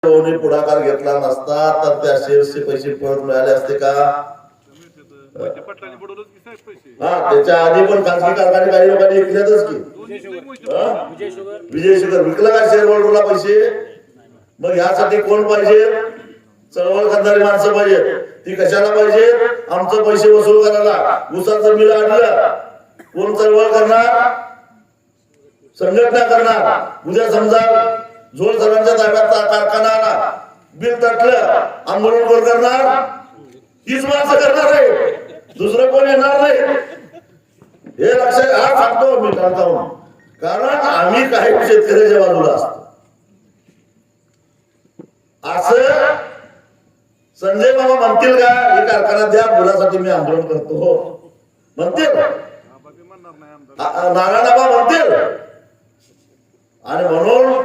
पुढाकार घेतला नसता तर त्या शेअर्सचे पैसे परत मिळाले असते का? त्याच्या आधी पण खासगी कारखाने काही लोकांनी विकल्यातच की. विजय शुगर विकला का शेअर होल्डरला पैसे? मग यासाठी कोण पाहिजे? चळवळ करणारी माणसं पाहिजे. ती कशाला पाहिजे? आमचं पैसे वसूल करायला. ऊसाचं मिल आणलं, कोण चळवळ करणार? संघटना करणार. उद्या समजा झोळ सरांच्या ताब्यात कारखाना आला, बिल तटलं, आंदोलन कोण करणार? हीच माणसं करणार आहे, दुसरं कोण येणार नाही. हे लक्षात आज सांगतो मी टाळताहून, कारण आम्ही काही शेतकऱ्याच्या बाजूला असतो. असं संजय मामा म्हणतील का हे कारखाना द्या, मुलासाठी मी आंदोलन करतो म्हणतील? नारायणबा म्हणतील? आणि म्हणून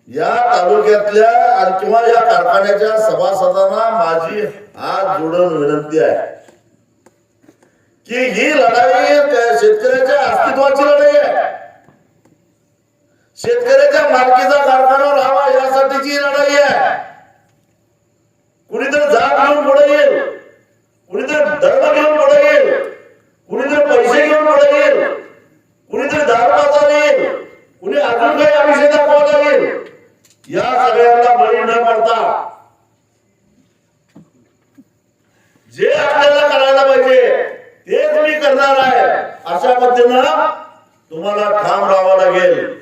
या तालुक्यातल्या आणि किंवा या कारखान्याच्या सभासदांना माझी हात जोडून विनंती आहे की ही लढाई शेतकऱ्याच्या अस्तित्वाची लढाई आहे. शेतकऱ्याच्या मालकीचा कारखाना राहावा यासाठीची लढाई आहे. कुणीतरी जात घेऊन पुढे येईल, कुणीतरी धर्म घेऊन पुढे येईल, कुणीतरी पैसे घेऊन पुढे येईल, कुणीतरी दारू येईल, कुणी अजून काही आयुष्य दाखवायला येईल. या सगळ्यांना बळी न पडता जे आपल्याला करायला पाहिजे तेच मी करणार आहे, अशा पद्धतीनं तुम्हाला ठाम राहावं लागेल.